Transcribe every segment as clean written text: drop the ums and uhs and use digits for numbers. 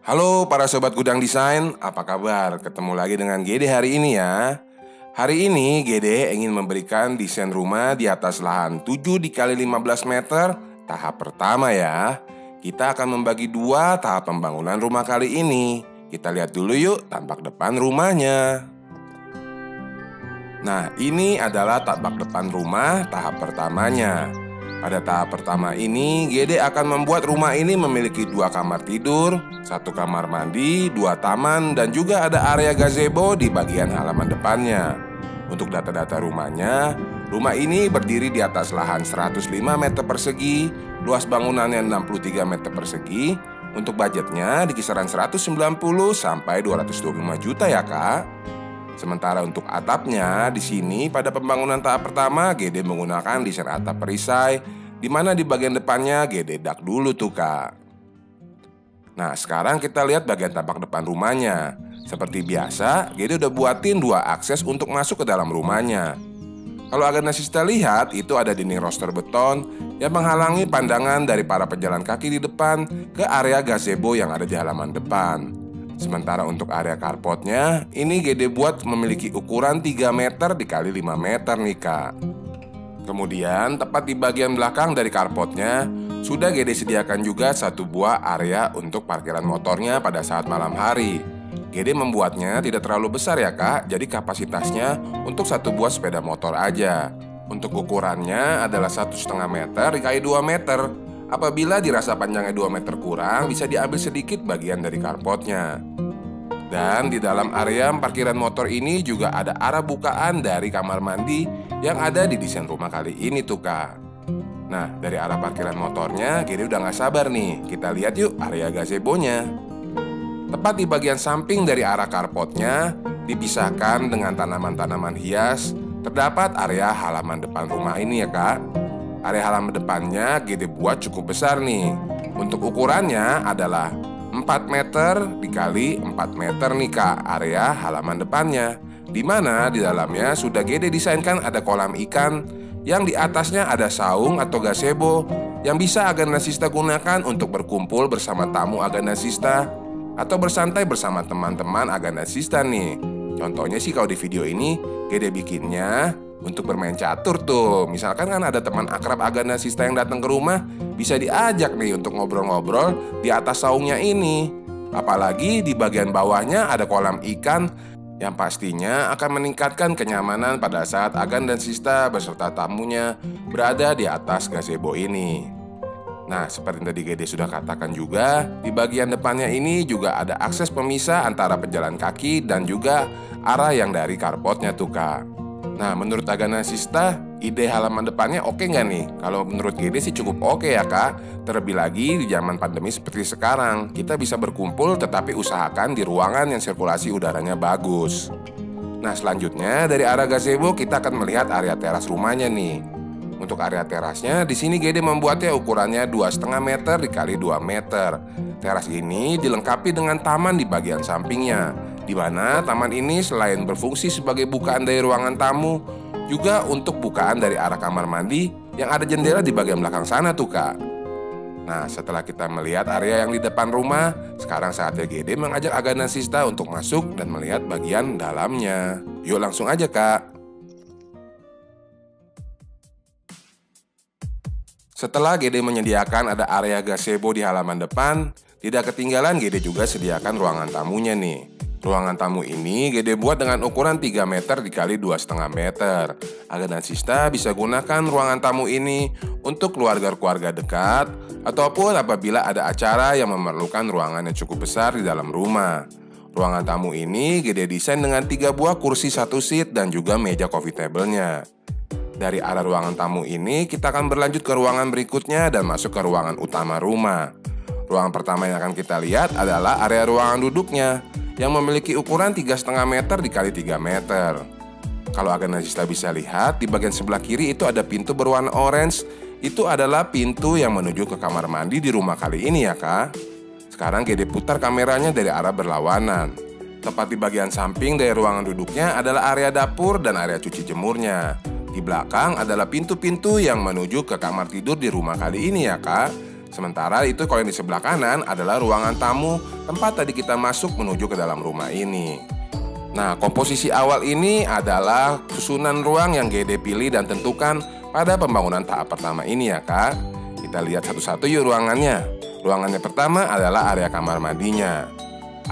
Halo para sobat gudang desain, apa kabar? Ketemu lagi dengan Gede hari ini ya. Hari ini Gede ingin memberikan desain rumah di atas lahan 7 dikali 15 meter tahap pertama ya. Kita akan membagi dua tahap pembangunan rumah kali ini. Kita lihat dulu yuk tampak depan rumahnya. Nah, ini adalah tampak depan rumah tahap pertamanya. Pada tahap pertama ini, Gede akan membuat rumah ini memiliki 2 kamar tidur, 1 kamar mandi, 2 taman, dan juga ada area gazebo di bagian halaman depannya. Untuk data-data rumahnya, rumah ini berdiri di atas lahan 105 meter persegi, luas bangunannya 63 meter persegi. Untuk budgetnya di kisaran 190 sampai 225 juta ya kak. Sementara untuk atapnya, di sini pada pembangunan tahap pertama Gede menggunakan desain atap perisai, di mana di bagian depannya Gede dak dulu tuh kak. Nah sekarang kita lihat bagian tampak depan rumahnya. Seperti biasa, Gede udah buatin 2 akses untuk masuk ke dalam rumahnya. Kalau Agnesista lihat, itu ada dinding roster beton yang menghalangi pandangan dari para pejalan kaki di depan ke area gazebo yang ada di halaman depan. Sementara untuk area carportnya, ini Gede buat memiliki ukuran 3 meter dikali 5 meter nih kak. Kemudian tepat di bagian belakang dari carportnya sudah Gede sediakan juga 1 buah area untuk parkiran motornya pada saat malam hari. Gede membuatnya tidak terlalu besar ya kak, jadi kapasitasnya untuk 1 buah sepeda motor aja. Untuk ukurannya adalah 1,5 meter dikali 2 meter. Apabila dirasa panjangnya 2 meter kurang, bisa diambil sedikit bagian dari carportnya. Dan di dalam area parkiran motor ini juga ada arah bukaan dari kamar mandi yang ada di desain rumah kali ini tuh kak. Nah dari arah parkiran motornya Gede udah gak sabar nih. Kita lihat yuk area gazebonya. Tepat di bagian samping dari arah carportnya, dipisahkan dengan tanaman-tanaman hias, terdapat area halaman depan rumah ini ya kak. Area halaman depannya Gede buat cukup besar nih. Untuk ukurannya adalah 4 meter dikali 4 meter nih kak, area halaman depannya. Dimana di dalamnya sudah Gede desainkan ada kolam ikan, yang di atasnya ada saung atau gazebo yang bisa Agnesista gunakan untuk berkumpul bersama tamu Agnesista atau bersantai bersama teman-teman Agnesista nih. Contohnya sih kalau di video ini Gede bikinnya untuk bermain catur tuh. Misalkan kan ada teman akrab Agnesista yang datang ke rumah, bisa diajak nih untuk ngobrol-ngobrol di atas saungnya ini. Apalagi di bagian bawahnya ada kolam ikan yang pastinya akan meningkatkan kenyamanan pada saat Agnesista beserta tamunya berada di atas gazebo ini. Nah, seperti tadi Gede sudah katakan juga, di bagian depannya ini juga ada akses pemisah antara pejalan kaki dan juga arah yang dari carportnya tuh kak. Nah, menurut Agnesista, ide halaman depannya oke nggak nih? Kalau menurut Gede sih cukup oke ya kak. Terlebih lagi di zaman pandemi seperti sekarang, kita bisa berkumpul tetapi usahakan di ruangan yang sirkulasi udaranya bagus. Nah, selanjutnya dari arah gazebo kita akan melihat area teras rumahnya nih. Untuk area terasnya, di sini Gede membuatnya ukurannya 2,5 meter dikali 2 meter. Teras ini dilengkapi dengan taman di bagian sampingnya, di mana taman ini selain berfungsi sebagai bukaan dari ruangan tamu, juga untuk bukaan dari arah kamar mandi yang ada jendela di bagian belakang sana tuh kak. Nah setelah kita melihat area yang di depan rumah, sekarang saatnya Gede mengajak Agnesista untuk masuk dan melihat bagian dalamnya. Yuk langsung aja kak. Setelah Gede menyediakan ada area gazebo di halaman depan, tidak ketinggalan Gede juga sediakan ruangan tamunya nih. Ruangan tamu ini Gede buat dengan ukuran 3 meter dikali 2,5 meter. Agnesista bisa gunakan ruangan tamu ini untuk keluarga-keluarga dekat ataupun apabila ada acara yang memerlukan ruangan yang cukup besar di dalam rumah. Ruangan tamu ini Gede desain dengan 3 buah kursi 1 seat dan juga meja coffee table-nya. Dari arah ruangan tamu ini kita akan berlanjut ke ruangan berikutnya dan masuk ke ruangan utama rumah. Ruangan pertama yang akan kita lihat adalah area ruangan duduknya yang memiliki ukuran 3,5 meter dikali 3 meter. Kalau Agnesista bisa lihat, di bagian sebelah kiri itu ada pintu berwarna orange. Itu adalah pintu yang menuju ke kamar mandi di rumah kali ini ya kak. Sekarang Gede putar kameranya dari arah berlawanan. Tepat di bagian samping dari ruangan duduknya adalah area dapur dan area cuci jemurnya. Di belakang adalah pintu-pintu yang menuju ke kamar tidur di rumah kali ini ya kak. Sementara itu kalau yang di sebelah kanan adalah ruangan tamu tempat tadi kita masuk menuju ke dalam rumah ini. Nah, komposisi awal ini adalah susunan ruang yang GD pilih dan tentukan pada pembangunan tahap pertama ini ya Kak. Kita lihat satu-satu yuk ruangannya. Ruangannya pertama adalah area kamar mandinya.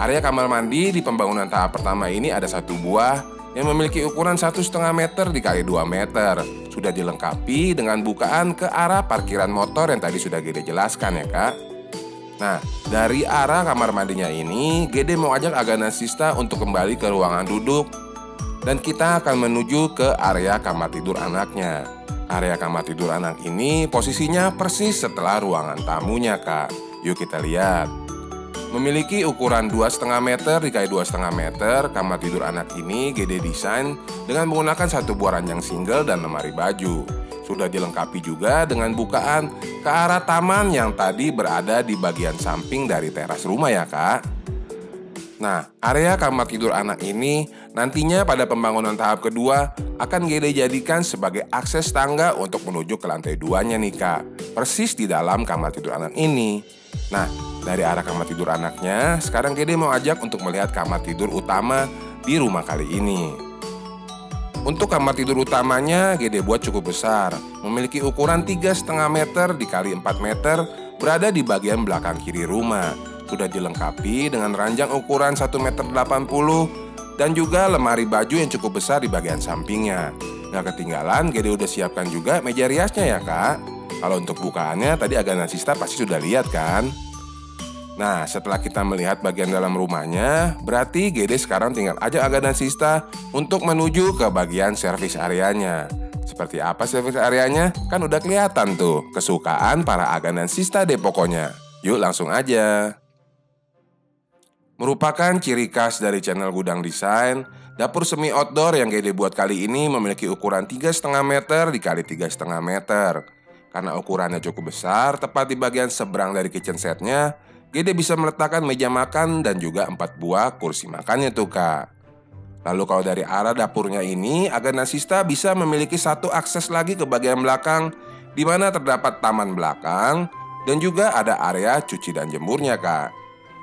Area kamar mandi di pembangunan tahap pertama ini ada satu buah yang memiliki ukuran 1,5 meter dikali 2 meter. Sudah dilengkapi dengan bukaan ke arah parkiran motor yang tadi sudah Gede jelaskan ya Kak. Nah, dari arah kamar mandinya ini, Gede mau ajak Agana Sista untuk kembali ke ruangan duduk. Dan kita akan menuju ke area kamar tidur anaknya. Area kamar tidur anak ini posisinya persis setelah ruangan tamunya Kak. Yuk kita lihat. Memiliki ukuran 2,5 meter dikali 2,5 meter, kamar tidur anak ini Gede desain dengan menggunakan satu buah ranjang single dan lemari baju. Sudah dilengkapi juga dengan bukaan ke arah taman yang tadi berada di bagian samping dari teras rumah ya Kak. Nah, area kamar tidur anak ini nantinya pada pembangunan tahap kedua akan Gede jadikan sebagai akses tangga untuk menuju ke lantai 2-nya nih Kak. Persis di dalam kamar tidur anak ini. Nah, dari arah kamar tidur anaknya, sekarang Gede mau ajak untuk melihat kamar tidur utama di rumah kali ini. Untuk kamar tidur utamanya, Gede buat cukup besar. Memiliki ukuran 3,5 meter dikali 4 meter, berada di bagian belakang kiri rumah. Sudah dilengkapi dengan ranjang ukuran 1,80 meter dan juga lemari baju yang cukup besar di bagian sampingnya. Nggak ketinggalan, Gede udah siapkan juga meja riasnya ya Kak. Kalau untuk bukaannya tadi Agana Sista pasti sudah lihat kan? Nah, setelah kita melihat bagian dalam rumahnya, berarti Gede sekarang tinggal ajak Agana Sista untuk menuju ke bagian servis areanya. Seperti apa servis areanya? Kan udah kelihatan tuh, kesukaan para Agana Sista deh pokoknya. Yuk langsung aja. Merupakan ciri khas dari channel Gudang Desain, dapur semi outdoor yang Gede buat kali ini memiliki ukuran 3,5 meter dikali 3,5 meter. Karena ukurannya cukup besar, tepat di bagian seberang dari kitchen setnya, Gede bisa meletakkan meja makan dan juga 4 buah kursi makannya tuh Kak. Lalu kalau dari arah dapurnya ini, Agana Sista bisa memiliki satu akses lagi ke bagian belakang, di mana terdapat taman belakang dan juga ada area cuci dan jemurnya Kak.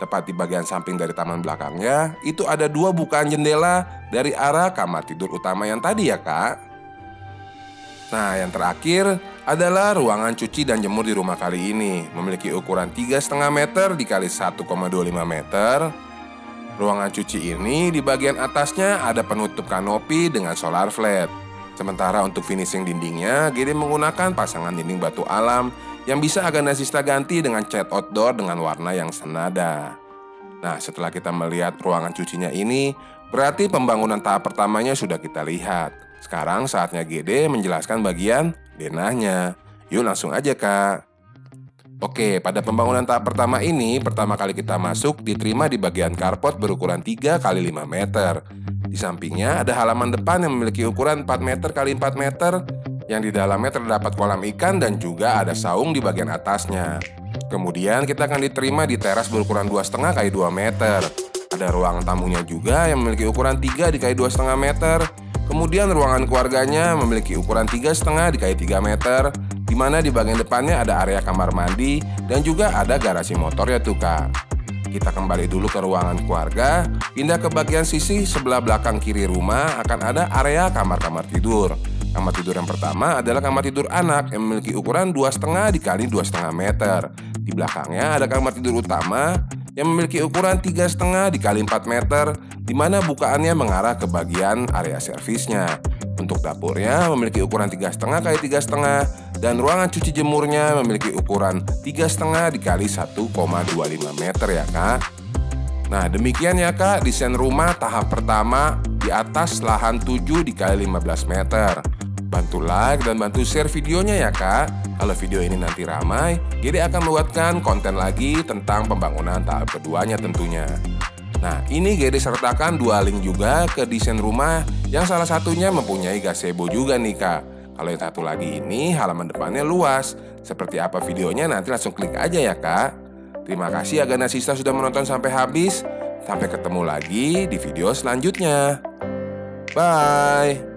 Tepat di bagian samping dari taman belakangnya, itu ada 2 bukaan jendela dari arah kamar tidur utama yang tadi ya Kak. Nah, yang terakhir adalah ruangan cuci dan jemur di rumah kali ini. Memiliki ukuran 3,5 meter dikali 1,25 meter. Ruangan cuci ini di bagian atasnya ada penutup kanopi dengan solar flat. Sementara untuk finishing dindingnya, Gede menggunakan pasangan dinding batu alam yang bisa Agana Sista ganti dengan cat outdoor dengan warna yang senada. Nah, setelah kita melihat ruangan cucinya ini, berarti pembangunan tahap pertamanya sudah kita lihat. Sekarang saatnya Gede menjelaskan bagian denahnya. Yuk langsung aja Kak. Oke, pada pembangunan tahap pertama ini, pertama kali kita masuk diterima di bagian carport berukuran 3 kali 5 meter. Di sampingnya ada halaman depan yang memiliki ukuran 4 meter kali 4 meter, yang di dalamnya terdapat kolam ikan dan juga ada saung di bagian atasnya. Kemudian kita akan diterima di teras berukuran 2,5 kali 2 meter. Ada ruangan tamunya juga yang memiliki ukuran 3 dikali 2,5 meter. Kemudian ruangan keluarganya memiliki ukuran 3,5 dikali 3 meter, di mana di bagian depannya ada area kamar mandi dan juga ada garasi motornya tuh Kak. Kita kembali dulu ke ruangan keluarga, pindah ke bagian sisi sebelah belakang kiri rumah akan ada area kamar-kamar tidur. Kamar tidur yang pertama adalah kamar tidur anak yang memiliki ukuran 2,5 dikali 2,5 meter. Di belakangnya ada kamar tidur utama yang memiliki ukuran 3,5 dikali 4 meter, di mana bukaannya mengarah ke bagian area servisnya. Untuk dapurnya memiliki ukuran 3,5 kali 3,5 dan ruangan cuci jemurnya memiliki ukuran 3,5 dikali 1,25 meter ya Kak. Nah, demikian ya Kak desain rumah tahap pertama di atas lahan 7 dikali 15 meter. Bantu like dan bantu share videonya ya Kak. Kalau video ini nanti ramai, Gede akan membuatkan konten lagi tentang pembangunan tahap keduanya tentunya. Nah, ini Gede sertakan 2 link juga ke desain rumah yang salah satunya mempunyai gazebo juga nih Kak. Kalau yang satu lagi ini halaman depannya luas. Seperti apa videonya nanti langsung klik aja ya Kak. Terima kasih Agana Sista sudah menonton sampai habis. Sampai ketemu lagi di video selanjutnya. Bye.